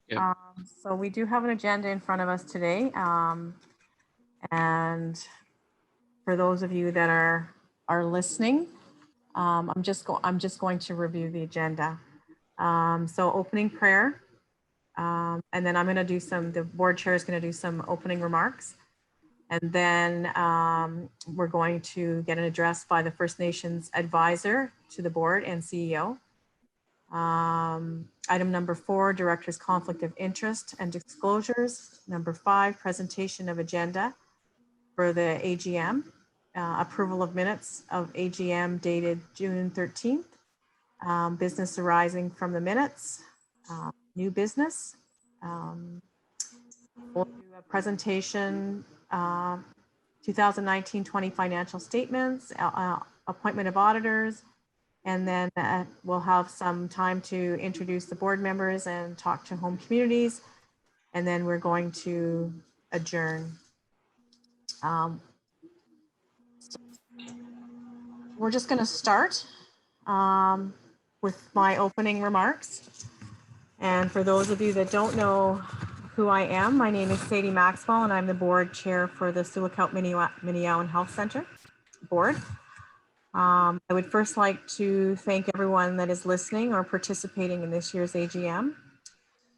Yeah. So we do have an agenda in front of us today. And for those of you that are listening, I'm just going to review the agenda. So opening prayer, and then I'm going to do the board chair is going to do some opening remarks. And then we're going to get an address by the First Nations advisor to the board and CEO. Item number 4, director's conflict of interest and disclosures. Number 5, presentation of agenda for the AGM. Approval of minutes of AGM dated June 13th. Business arising from the minutes. New business. We'll do a presentation, 2019-20 financial statements, appointment of auditors, and then we'll have some time to introduce the board members and talk to home communities, and then we're going to adjourn. We're just going to start with my opening remarks. And for those of you that don't know who I am, my name is Sadie Maxwell, and I'm the board chair for the Slmhc Agm Health Center board. I would first like to thank everyone that is listening or participating in this year's AGM.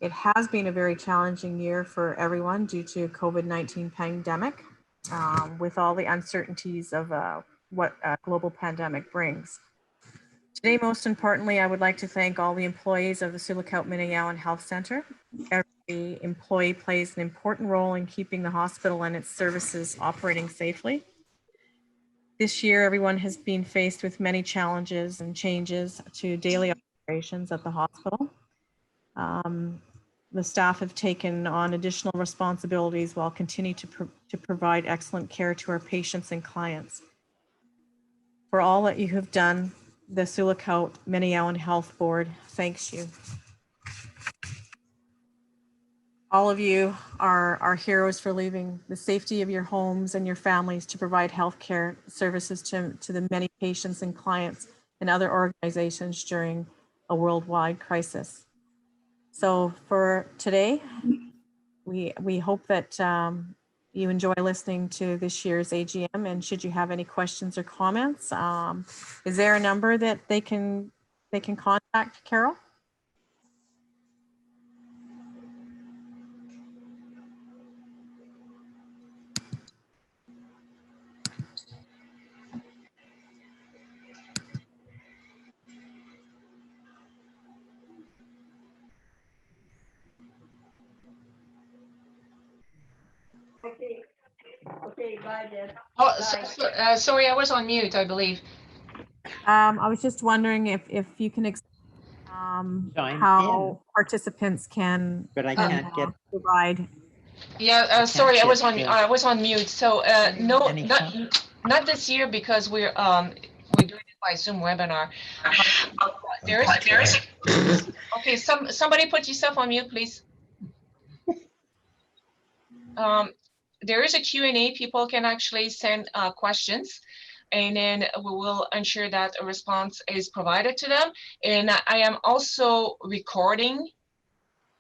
It has been a very challenging year for everyone due to COVID-19 pandemic, with all the uncertainties of what a global pandemic brings. Today, most importantly, I would like to thank all the employees of the Slmhc Agm Health Center. Every employee plays an important role in keeping the hospital and its services operating safely. This year, everyone has been faced with many challenges and changes to daily operations at the hospital. The staff have taken on additional responsibilities while continuing to provide excellent care to our patients and clients. For all that you have done, the Slmhc Agm Health Board thanks you. All of you are heroes for leaving the safety of your homes and your families to provide healthcare services to the many patients and clients and other organizations during a worldwide crisis. So for today, we hope that you enjoy listening to this year's AGM, and should you have any questions or comments, is there a number that they can contact Carol? Okay, bye then. Oh, sorry, I was on mute, I believe. I was just wondering if you can how participants can, but I can't get provide. Yeah, sorry, I was on mute. So no, not this year because we're doing it by Zoom webinar. There is okay. Somebody put yourself on mute, please. There is a Q&A. People can actually send questions, and then we will ensure that a response is provided to them. And I am also recording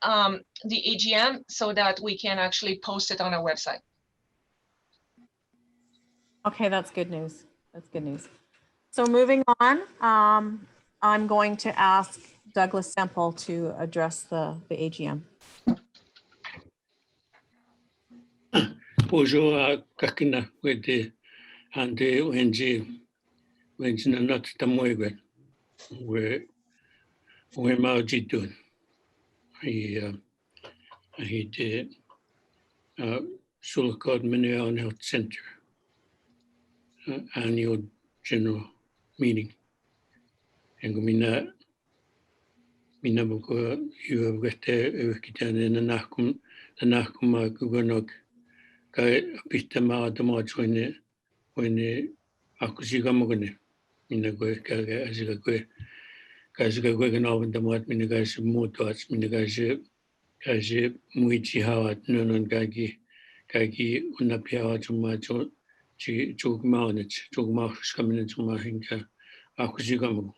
the AGM so that we can actually post it on our website. Okay, that's good news. That's good news. So moving on, I'm going to ask Douglas Semple to address the AGM. Bonjour, kakina with and when not tamoiga where Maujidun. He did Sulcod Meno Health Center annual general meeting. And mina boko you have got kitan in the nakum gugonog kai pitama damage when akusigamogone mina go kaga asiga go gan the mat mina guys motots mina guys muichi hawat non gagi unapia chumacho chugma skamina chuma hinka akusigamogo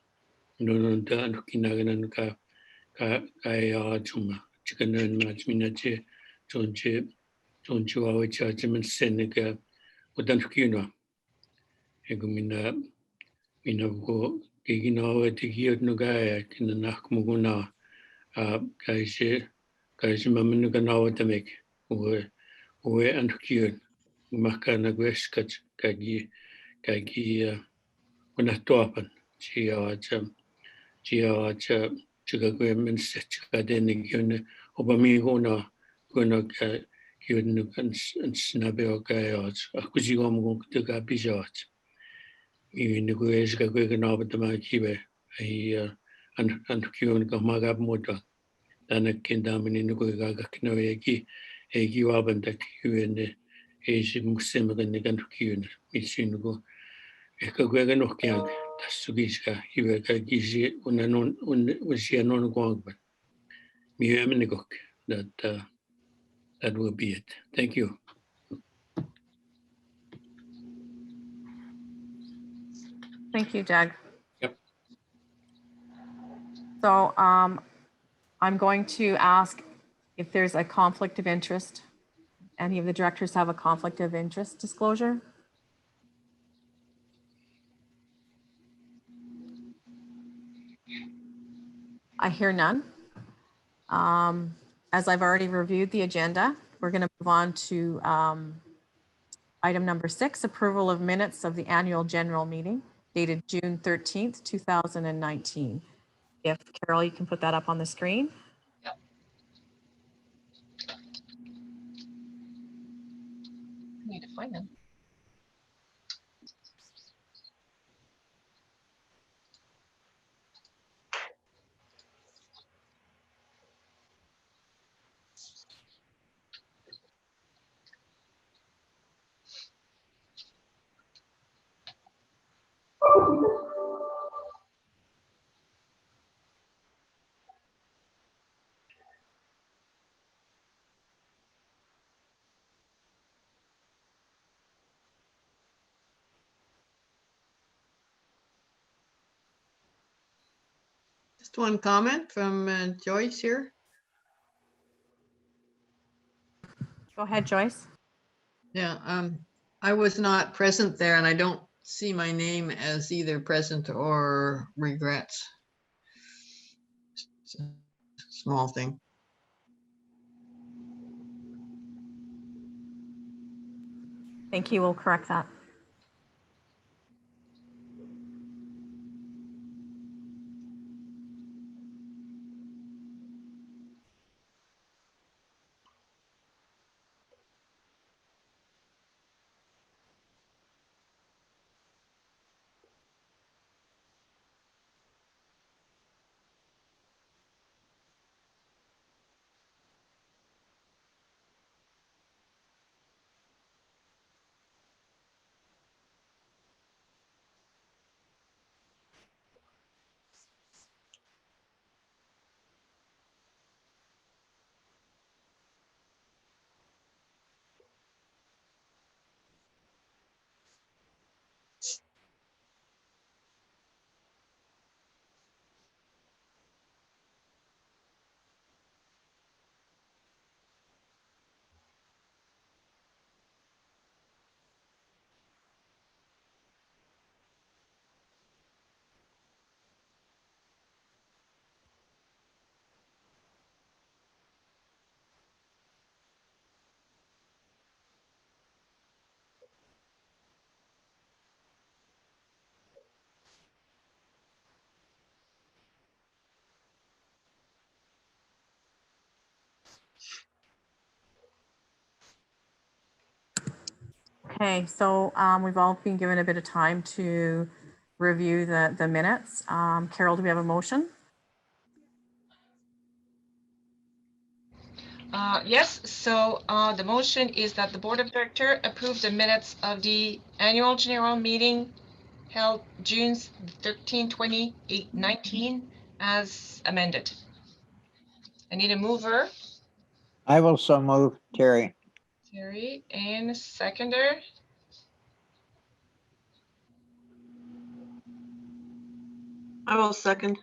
non da kinaganan ka chuma chikanan matchminache chonche wawe chargeman seneca udan hukino egumina go giginawa tigiot no gaya kinanak muguna kaise mamnu ganawa tamek uwe an hukio makana gweskach kagi unatoapan chia chigagwe mense chikadene gyone obamigona gona gyone kan snabe okayot akujigom gon kutega bijot ni go esgagwe gnabe tama kibe ai an kyone ka magab moda dana kindamini ni go gaga knoe egi wabanda kyone esi musemga ne kan kyone misin go ekagwe no kyang tasugishka iweka gizi unanon usianon gwangban miyemenigok that will be it. Thank you. Thank you, Doug. Yep. So I'm going to ask if there's a conflict of interest. Any of the directors have a conflict of interest disclosure? I hear none. As I've already reviewed the agenda, we're going to move on to item number 6, approval of minutes of the annual general meeting dated June 13th, 2019. If Carol, you can put that up on the screen. Yep. I need to find them. Just one comment from Joyce here. Go ahead, Joyce. Yeah, I was not present there and I don't see my name as either present or regrets. It's a small thing. Thank you. We'll correct that. Okay, so we've all been given a bit of time to review the minutes. Carol, do we have a motion? Yes, so the motion is that the Board of Directors approve the minutes of the annual general meeting held June 13, 2019 as amended. I need a mover, I will so move, Terry. Terry, and a seconder. I will second.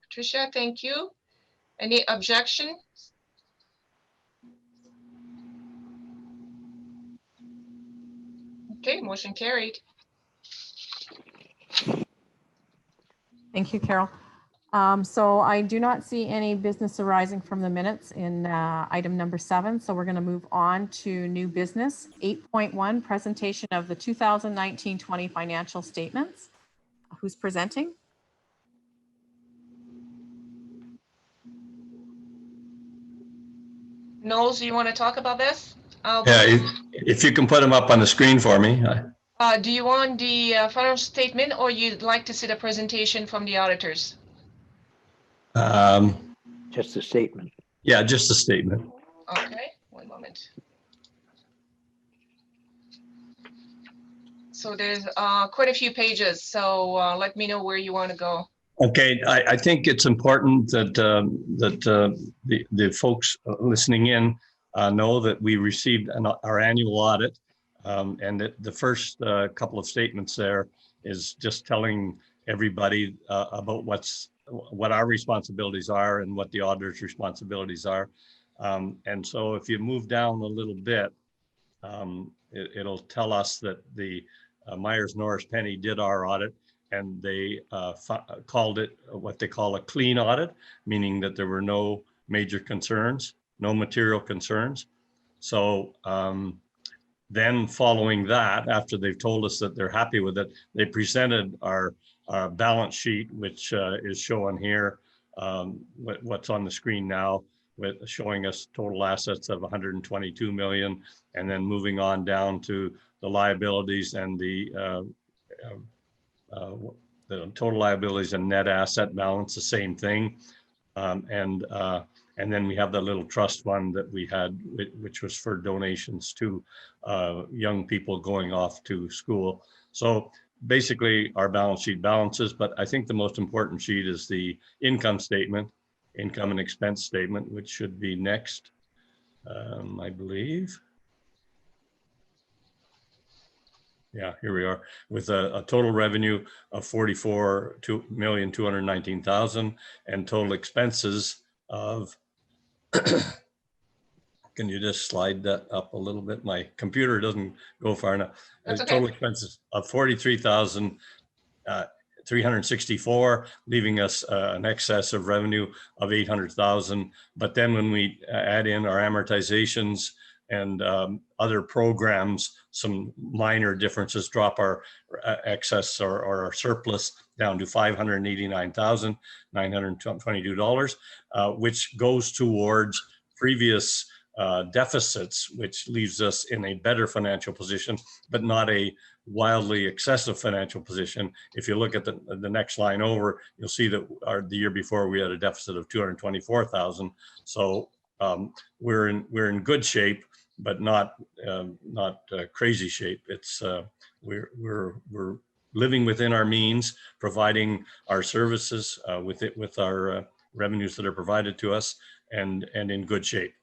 Patricia, thank you. Any objection? Okay, motion carried. Thank you, Carol. So I do not see any business arising from the minutes in item number 7. So we're going to move on to new business. 8.1, presentation of the 2019-20 financial statements. Who's presenting? Knowles, you want to talk about this? Yeah, if you can put them up on the screen for me. Do you want the financial statement, or you'd like to see the presentation from the auditors? Just a statement. Yeah, just a statement. Okay, one moment. So there's quite a few pages, so let me know where you want to go. Okay, I think it's important that the folks listening in know that we received our annual audit, and that the first couple of statements there is just telling everybody about what our responsibilities are and what the auditor's responsibilities are. And so if you move down a little bit, it'll tell us that the Myers Norris Penny did our audit, and they called it what they call a clean audit, meaning that there were no major concerns, no material concerns. So then following that, after they've told us that they're happy with it, they presented our balance sheet, which is shown here, what's on the screen now, with showing us total assets of 122 million, and then moving on down to the liabilities and the total liabilities and net asset balance, the same thing. And then we have the little trust fund that we had, which was for donations to young people going off to school. So basically our balance sheet balances, but I think the most important sheet is the income statement, income and expense statement, which should be next, I believe. Yeah, here we are with a total revenue of 44,219,000 and total expenses of, can you just slide that up a little bit? My computer doesn't go far enough. That's okay. Total expenses of 43,364, leaving us an excess of revenue of 800,000. But then when we add in our amortizations and other programs, some minor differences drop our excess or our surplus down to $589,922, which goes towards previous deficits, which leaves us in a better financial position, but not a wildly excessive financial position. If you look at the next line over, you'll see that the year before we had a deficit of 224,000. So we're in good shape, but not crazy shape. It's we're living within our means, providing our services with our revenues that are provided to us, and in good shape.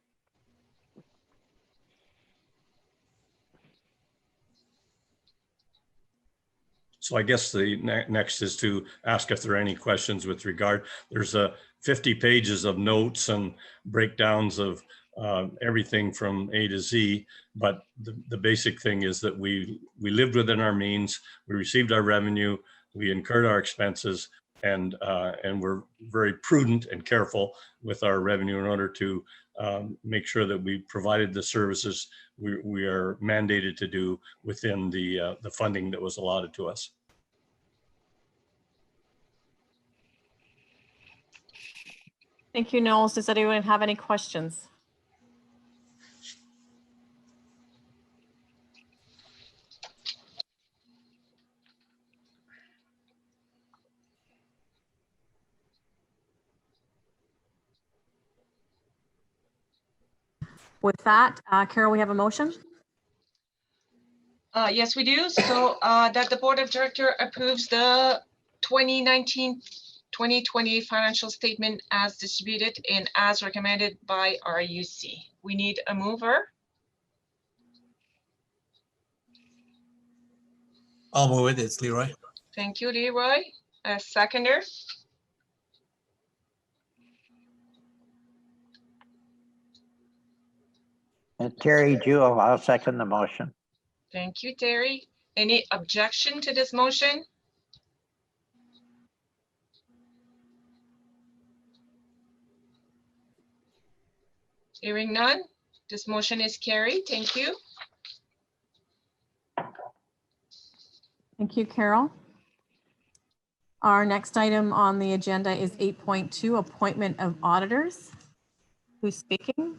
So I guess the next is to ask if there are any questions with regard. There's 50 pages of notes and breakdowns of everything from A to Z, but the basic thing is that we lived within our means, we received our revenue, we incurred our expenses, and we're very prudent and careful with our revenue in order to make sure that we provided the services we are mandated to do within the funding that was allotted to us. Thank you, Knowles. Does anyone have any questions? With that, Carol, we have a motion. Yes, we do. So that the Board of Directors approves the 2019-2020 financial statement as distributed and as recommended by RUC. We need a mover. I'll move it. It's Leroy. Thank you, Leroy. A seconder. And Terry Jewell, I'll second the motion. Thank you, Terry. Any objection to this motion? Hearing none, this motion is carried. Thank you. Thank you, Carol. Our next item on the agenda is 8.2, appointment of auditors. Who's speaking?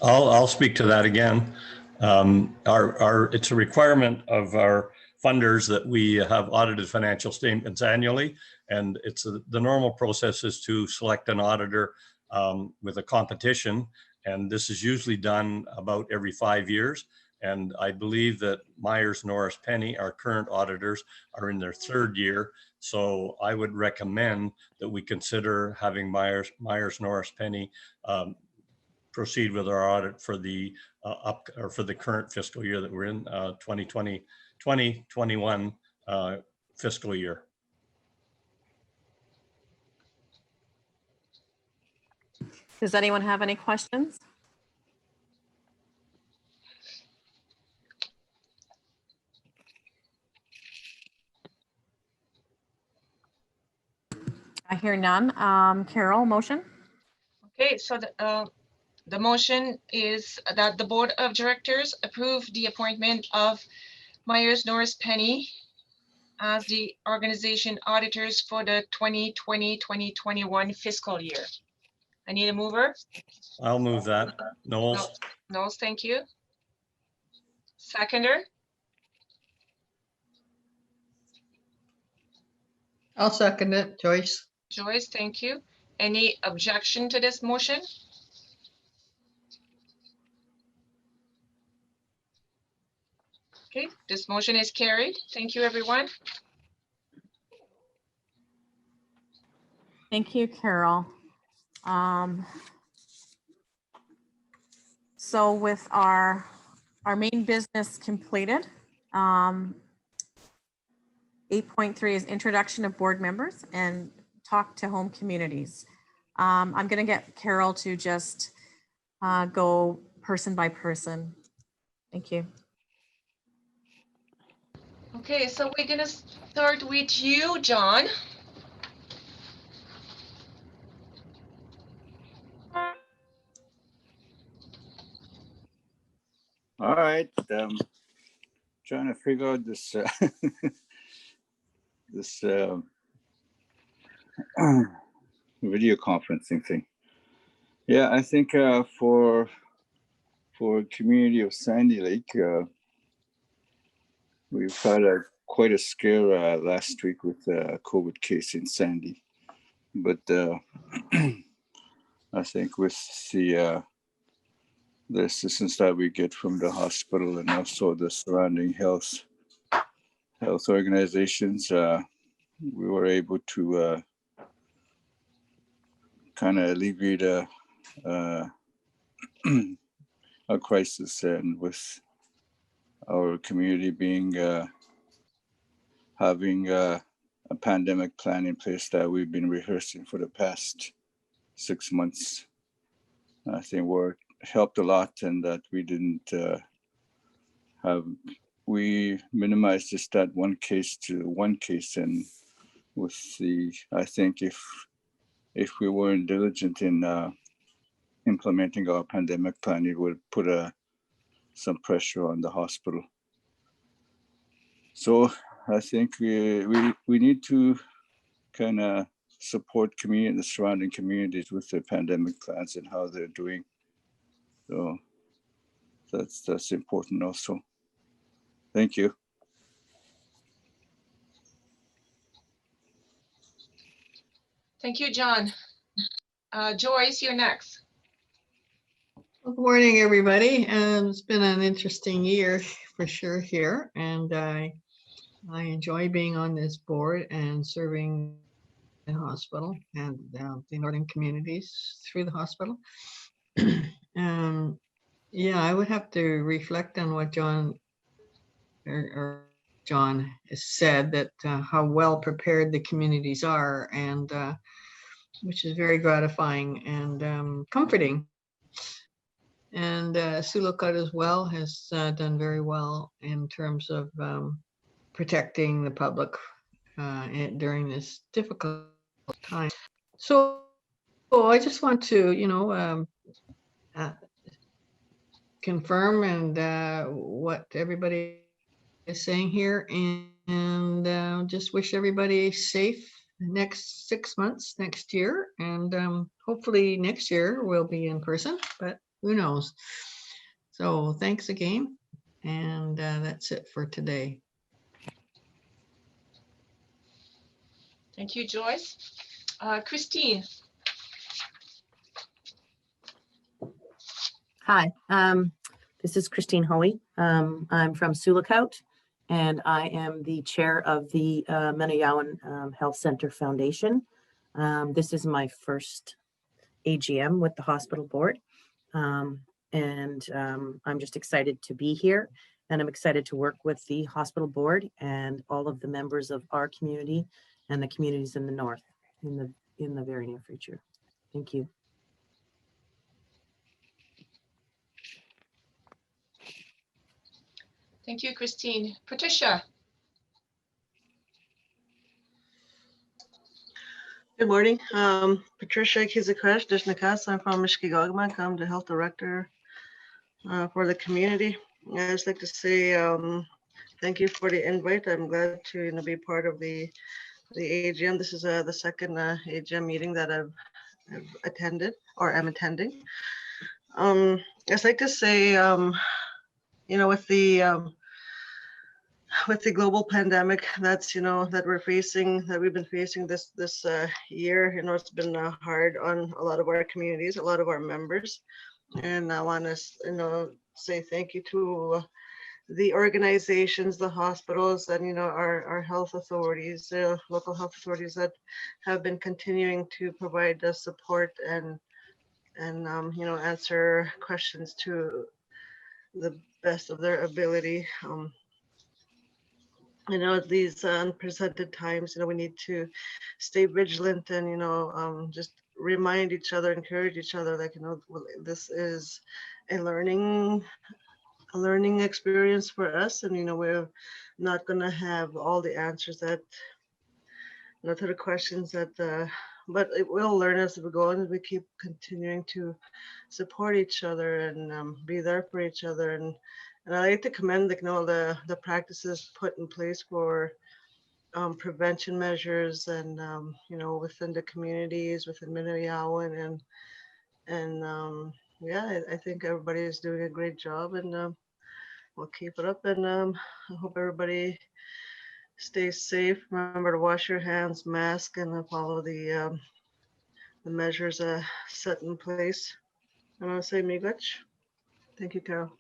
I'll speak to that again. It's a requirement of our funders that we have audited financial statements annually, and the normal process is to select an auditor with a competition, and this is usually done about every 5 years. And I believe that Myers Norris Penny, our current auditors, are in their 3rd year. So I would recommend that we consider having Myers Norris Penny proceed with our audit for the for the current fiscal year that we're in, 2021 fiscal year. Does anyone have any questions? I hear none. Carol, motion? Okay, so the motion is that the Board of Directors approve the appointment of Myers Norris Penny as the organization auditors for the 2020-2021 fiscal year. I need a mover. I'll move that. Knowles. Knowles, thank you. Seconder. I'll second it, Joyce. Joyce, thank you. Any objection to this motion? Okay, this motion is carried. Thank you, everyone. Thank you, Carol. So with our main business completed, 8.3 is introduction of board members and talk to home communities. I'm going to get Carol to just go person by person. Thank you. Okay, so we're gonna start with you, John. All right, trying to figure out this this video conferencing thing. Yeah, I think for community of Sandy Lake, we've had quite a scare last week with a COVID case in Sandy, but I think with the assistance that we get from the hospital and also the surrounding health organizations, we were able to kind of alleviate a crisis, and with our community being having a pandemic plan in place that we've been rehearsing for the past 6 months, I think helped a lot, and that we didn't we minimized just that one case to one case. And with I think if we weren't diligent in implementing our pandemic plan, it would put some pressure on the hospital. So I think we need to kind of support the surrounding communities with their pandemic plans and how they're doing. So that's important also. Thank you. Thank you, John. Joyce, you're next. Well, good morning, everybody. It's been an interesting year for sure here, and I enjoy being on this board and serving the hospital and the northern communities through the hospital. Yeah, I would have to reflect on what John has said, that how well prepared the communities are, and which is very gratifying and comforting. And Sioux as well has done very well in terms of protecting the public during this difficult time. So I just want to, confirm and what everybody is saying here, and just wish everybody safe next 6 months next year, and hopefully next year we'll be in person, but who knows. So thanks again, and that's it for today. Thank you, Joyce. Christine. Hi, this is Christine Hoey. I'm from Sioux, and I am the chair of the Meno Health Center Foundation. This is my first AGM with the hospital board, and I'm just excited to be here, and I'm excited to work with the hospital board and all of the members of our community and the communities in the north in the very near future. Thank you. Thank you, Christine. Patricia. Good morning. Patricia Kizikash Dishnakas. I'm from Slmhc Agm. I'm the health director for the community. I'd just like to say thank you for the invite. I'm glad to be part of the AGM. This is the second AGM meeting that I've attended or am attending. I'd like to say, with the global pandemic that's that we've been facing this year, it's been hard on a lot of our communities, a lot of our members, and I want to say thank you to the organizations, the hospitals, and our health authorities, local health authorities that have been continuing to provide the support and answer questions to the best of their ability. These unprecedented times, we need to stay vigilant and, just remind each other, encourage each other, like, this is a learning experience for us. And, we're not going to have all the answers that, to the questions that, but we'll learn as we go and we keep continuing to support each other and be there for each other. And I like to commend the practices put in place for prevention measures and within the communities, within Meno and yeah, I think everybody is doing a great job, and we'll keep it up. And I hope everybody stays safe. Remember to wash your hands, mask, and follow the measures set in place. I want to say miigwech. Thank you, Carol.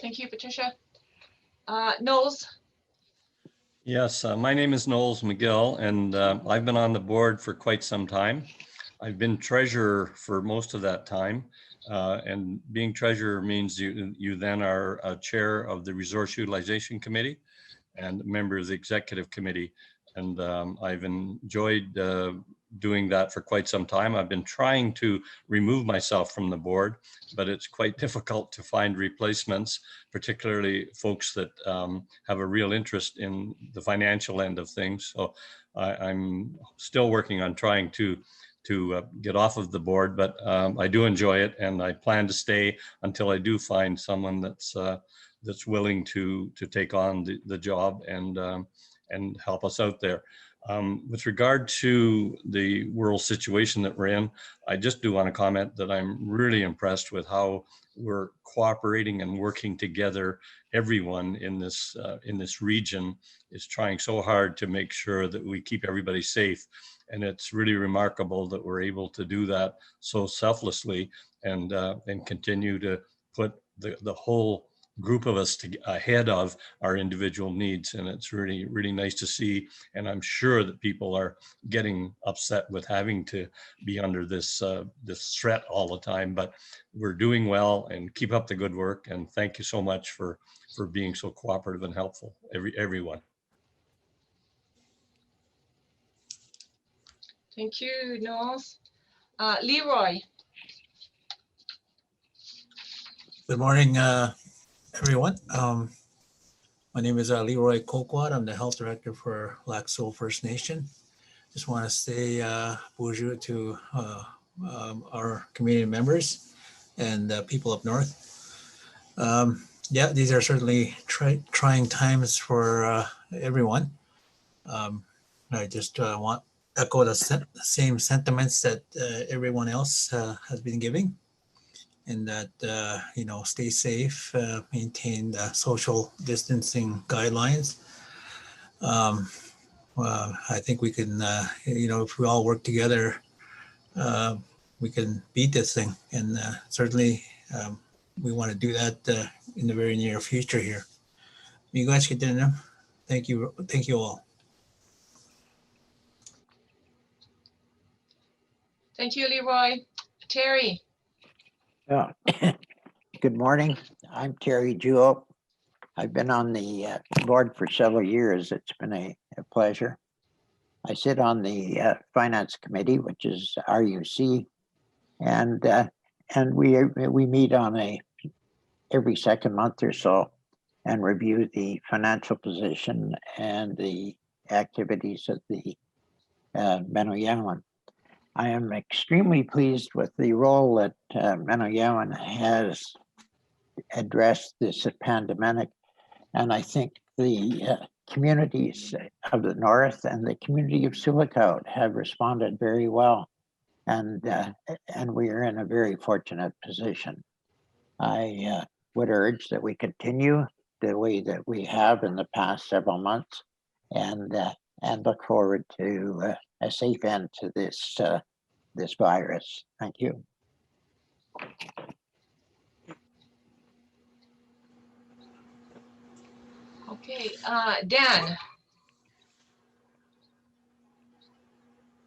Thank you, Patricia. Knowles. Yes, my name is Knowles McGill, and I've been on the board for quite some time. I've been treasurer for most of that time, and being treasurer means you then are a chair of the Resource Utilization Committee and a member of the Executive Committee. And I've enjoyed doing that for quite some time. I've been trying to remove myself from the board, but it's quite difficult to find replacements, particularly folks that have a real interest in the financial end of things. So I'm still working on trying to get off of the board, but I do enjoy it, and I plan to stay until I do find someone that's willing to take on the job and help us out there. With regard to the world situation that we're in, I just do want to comment that I'm really impressed with how we're cooperating and working together. Everyone in this region is trying so hard to make sure that we keep everybody safe. And it's really remarkable that we're able to do that so selflessly and continue to put the whole group of us ahead of our individual needs. And it's really, really nice to see. And I'm sure that people are getting upset with having to be under this threat all the time, but we're doing well, and keep up the good work. And thank you so much for being so cooperative and helpful, everyone. Thank you, Knowles. Leroy. Good morning, everyone. My name is Leroy Colquot. I'm the Health Director for Lac Seul First Nation. Just want to say bonjour to our community members and people up north. Yeah, these are certainly trying times for everyone. I just want to echo the same sentiments that everyone else has been giving, and that stay safe, maintain the social distancing guidelines. I think we can, if we all work together, we can beat this thing, and certainly we want to do that in the very near future here. You guys get dinner. Thank you all. Thank you, Leroy. Terry. Yeah. Good morning. I'm Terry Jewell. I've been on the board for several years. It's been a pleasure. I sit on the Finance Committee, which is RUC, and we meet on every second month or so and review the financial position and the activities of the Meno. I am extremely pleased with the role that Meno has addressed this pandemic, and I think the communities of the North and the community of Sioux have responded very well, and we are in a very fortunate position. I would urge that we continue the way that we have in the past several months, and look forward to a safe end to this virus. Thank you. Okay, Dan.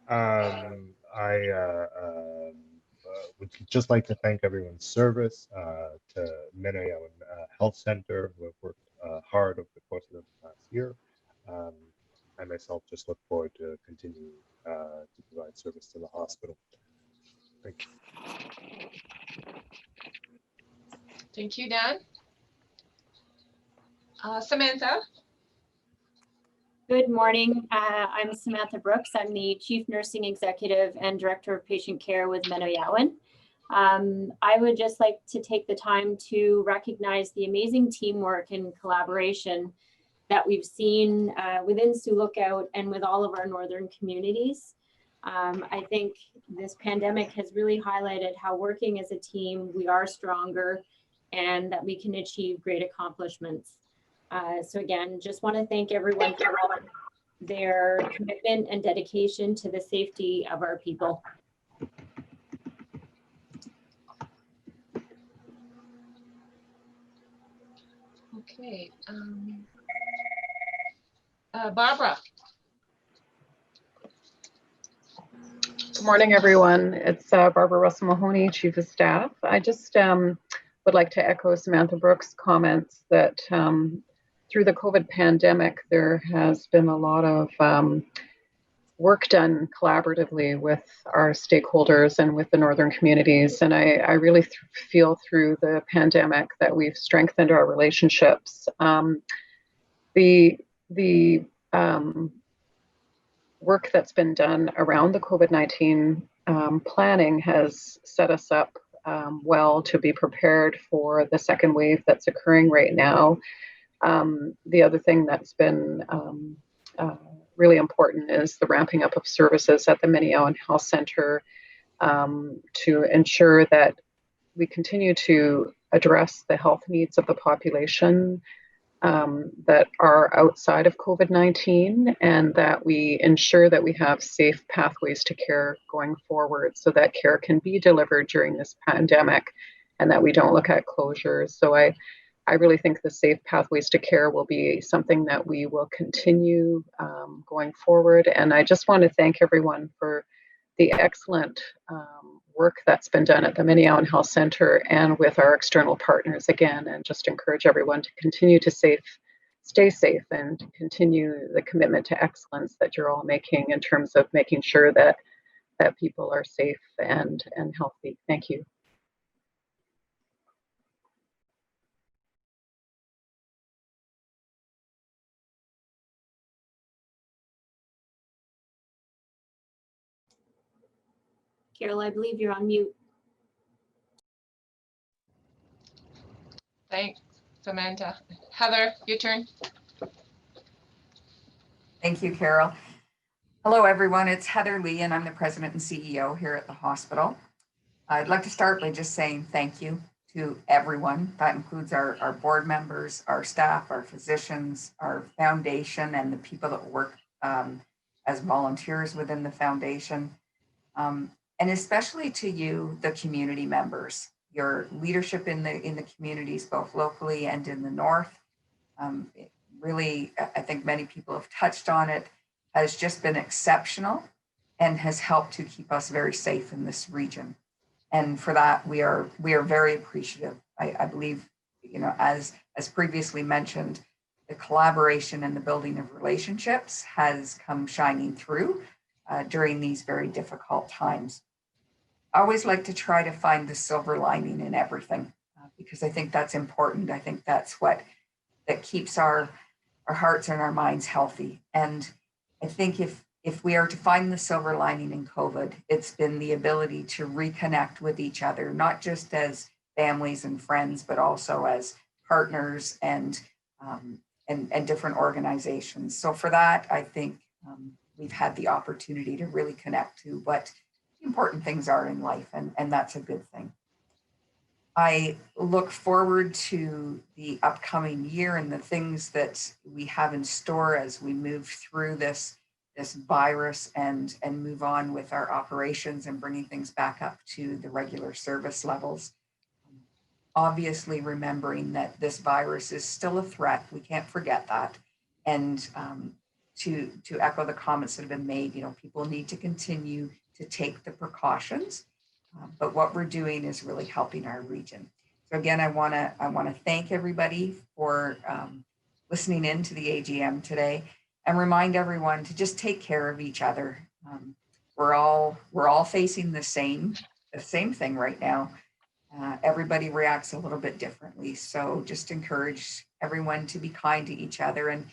I would just like to thank everyone's service to Meno Health Center, who have worked hard over the course of the past year. I myself just look forward to continuing to provide service to the hospital. Thank you. Thank you, Dan. Samantha. Good morning. I'm Samantha Brooks. I'm the Chief Nursing Executive and Director of Patient Care with Meno. I would just like to take the time to recognize the amazing teamwork and collaboration that we've seen within Sioux Lookout and with all of our northern communities. I think this pandemic has really highlighted how working as a team, we are stronger and that we can achieve great accomplishments. So again, just want to thank everyone for all their commitment and dedication to the safety of our people. Okay. Barbara. Good morning, everyone. It's Barbara Russell Mahoney, Chief of Staff. I just would like to echo Samantha Brooks' comments that through the COVID pandemic, there has been a lot of work done collaboratively with our stakeholders and with the northern communities. And I really feel through the pandemic that we've strengthened our relationships. The work that's been done around the COVID-19 planning has set us up well to be prepared for the second wave that's occurring right now. The other thing that's been really important is the ramping up of services at the Meno Health Center to ensure that we continue to address the health needs of the population that are outside of COVID-19, and that we ensure that we have safe pathways to care going forward so that care can be delivered during this pandemic and that we don't look at closures. So I really think the safe pathways to care will be something that we will continue going forward. And I just want to thank everyone for the excellent work that's been done at the Meno Health Center and with our external partners again, and just encourage everyone to continue to stay safe and continue the commitment to excellence that you're all making in terms of making sure that people are safe and healthy. Thank you. Carol, I believe you're on mute. Thanks, Samantha. Heather, your turn. Thank you, Carol. Hello, everyone. It's Heather Lee, and I'm the president and CEO here at the hospital. I'd like to start by just saying thank you to everyone. That includes our board members, our staff, our physicians, our foundation, and the people that work as volunteers within the foundation. And especially to you, the community members, your leadership in the communities, both locally and in the north. Really, I think many people have touched on it, has just been exceptional and has helped to keep us very safe in this region. And for that, we are very appreciative. I believe, you know, as previously mentioned, the collaboration and the building of relationships has come shining through during these very difficult times. I always like to try to find the silver lining in everything because I think that's important. I think that's that keeps our hearts and our minds healthy. And I think if we are to find the silver lining in COVID, it's been the ability to reconnect with each other, not just as families and friends, but also as partners and different organizations. So for that, I think we've had the opportunity to really connect to what important things are in life, and that's a good thing. I look forward to the upcoming year and the things that we have in store as we move through this virus and move on with our operations and bringing things back up to the regular service levels. Obviously, remembering that this virus is still a threat, we can't forget that. And to echo the comments that have been made, you know, people need to continue to take the precautions. But what we're doing is really helping our region. So again, I want to thank everybody for listening in to the AGM today, and remind everyone to just take care of each other. We're all facing the same thing right now. Everybody reacts a little bit differently, so just encourage everyone to be kind to each other. And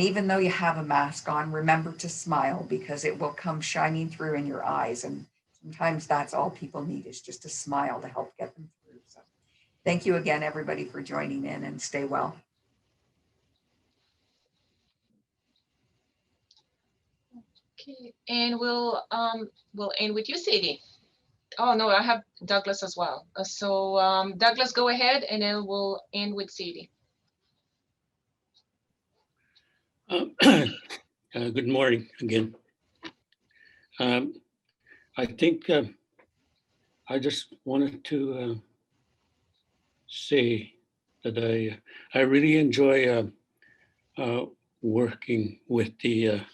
even though you have a mask on, remember to smile, because it will come shining through in your eyes. And sometimes that's all people need, is just a smile to help get them through. So thank you again, everybody, for joining in, and stay well. Okay, and we'll end with you, Sadie. Oh no, I have Douglas as well. So Douglas, go ahead, and then we'll end with Sadie. Good morning again. I think I just wanted to say that I really enjoy working with the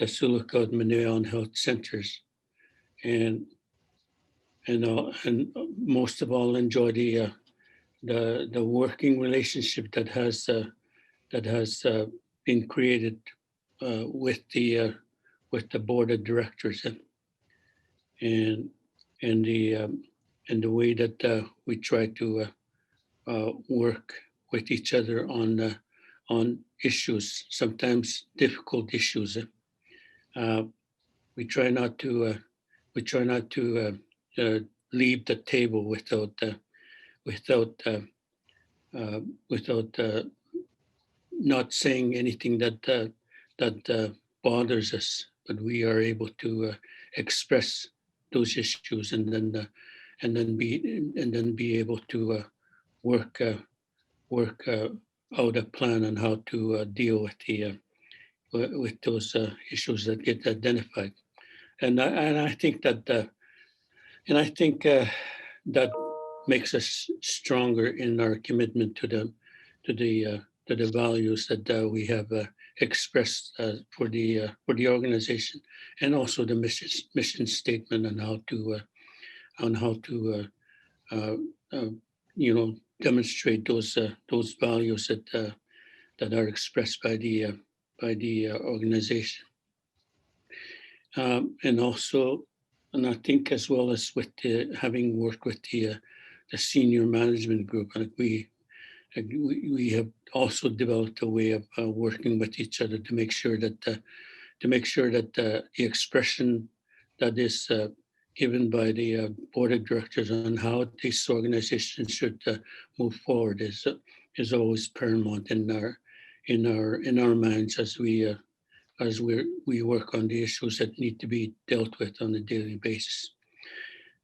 Sioux Agm Health Centers, and most of all enjoy the working relationship that has been created with the board of directors, and the way that we try to work with each other on issues, sometimes difficult issues. We try not to leave the table without not saying anything that bothers us, but we are able to express those issues and then be able to work out a plan on how to deal with those issues that get identified. And I think that that makes us stronger in our commitment to the values that we have expressed for the organization, and also the mission statement on how to demonstrate those values that are expressed by the organization. And I think, as well as with having worked with the senior management group, we have also developed a way of working with each other to make sure that the expression that is given by the board of directors on how this organization should move forward is always paramount in our minds as we work on the issues that need to be dealt with on a daily basis.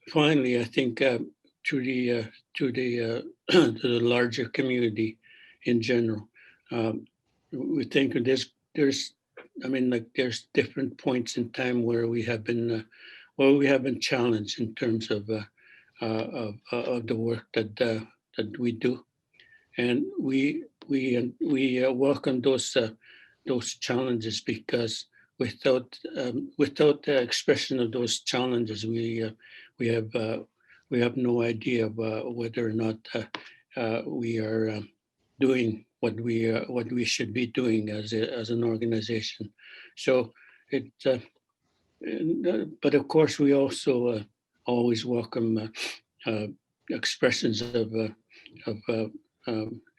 Finally, I think to the to the larger community in general, we think there's different points in time where we have been challenged in terms of the work that we do, and we welcome those challenges, because without the expression of those challenges, we have no idea of whether or not we are doing what we should be doing as an organization. So it. But of course, we also always welcome expressions of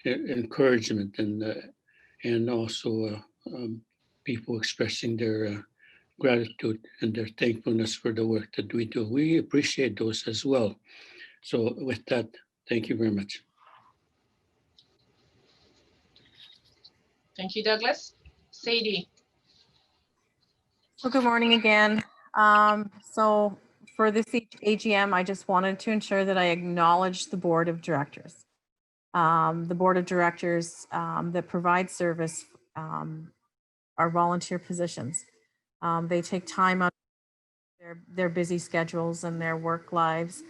encouragement and also people expressing their gratitude and their thankfulness for the work that we do. We appreciate those as well. So with that, thank you very much. Thank you, Douglas. Sadie. Well, good morning again. So for this AGM, I just wanted to ensure that I acknowledge the board of directors. The board of directors that provide service are volunteer positions. They take time out of their busy schedules and their work lives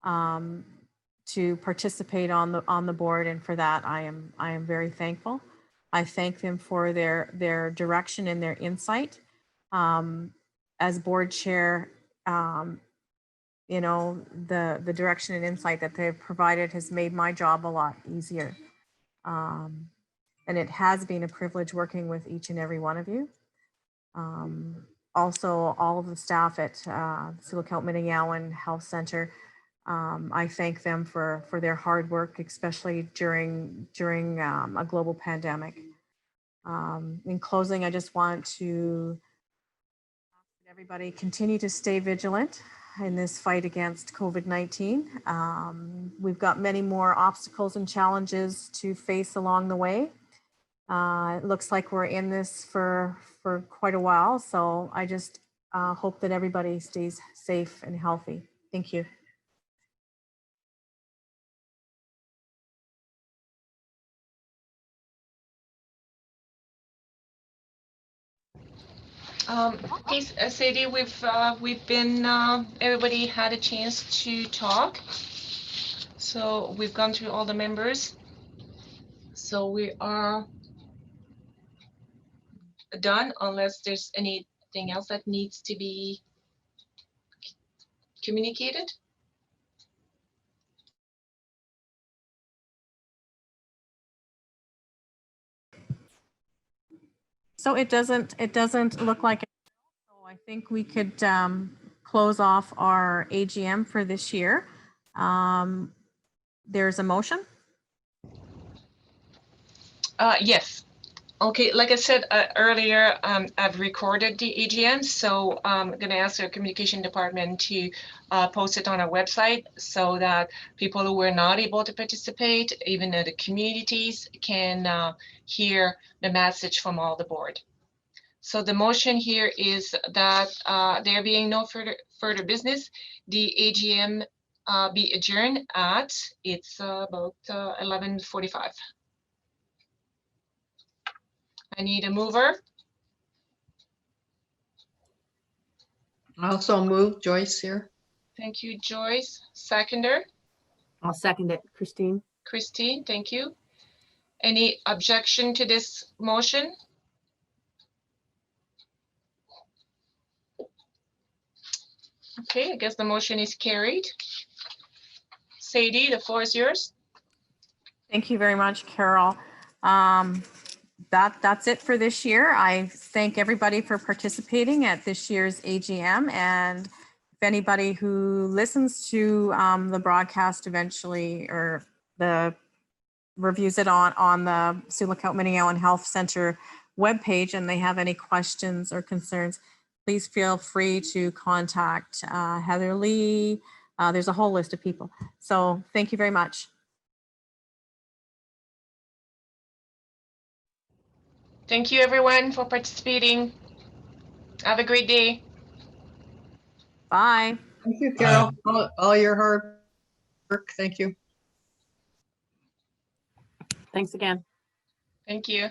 to participate on the board, and for that I am very thankful. I thank them for their direction and their insight. As board chair, you know, the direction and insight that they've provided has made my job a lot easier. And it has been a privilege working with each and every one of you. Also, all of the staff at Sioux Meno Health Center, I thank them for their hard work, especially during a global pandemic. In closing, I just want to everybody continue to stay vigilant in this fight against COVID-19. We've got many more obstacles and challenges to face along the way. It looks like we're in this for quite a while, so I just hope that everybody stays safe and healthy. Thank you. Okay, Sadie, we've been everybody had a chance to talk, so we've gone through all the members, so we are done unless there's anything else that needs to be communicated. So it doesn't look like it. So I think we could close off our AGM for this year. There's a motion. Yes. Okay, like I said earlier, I've recorded the AGM, so I'm going to ask our communication department to post it on our website so that people who were not able to participate, even the communities, can hear the message from all the board. So the motion here is that there being no further business, the AGM be adjourned at, it's about 11:45. I need a mover. Also move, Joyce here. Thank you, Joyce. Seconder. I'll second it, Christine. Christine, thank you. Any objection to this motion? Okay, I guess the motion is carried. Sadie, the floor is yours. Thank you very much, Carol. That's it for this year. I thank everybody for participating at this year's AGM, and if anybody who listens to the broadcast eventually, or the reviews it on the Sioux Meno Health Center webpage, and they have any questions or concerns, please feel free to contact Heather Lee. There's a whole list of people. So thank you very much. Thank you everyone for participating. Have a great day. Bye. Thank you, Carol. All your hard work. Thank you. Thanks again. Thank you.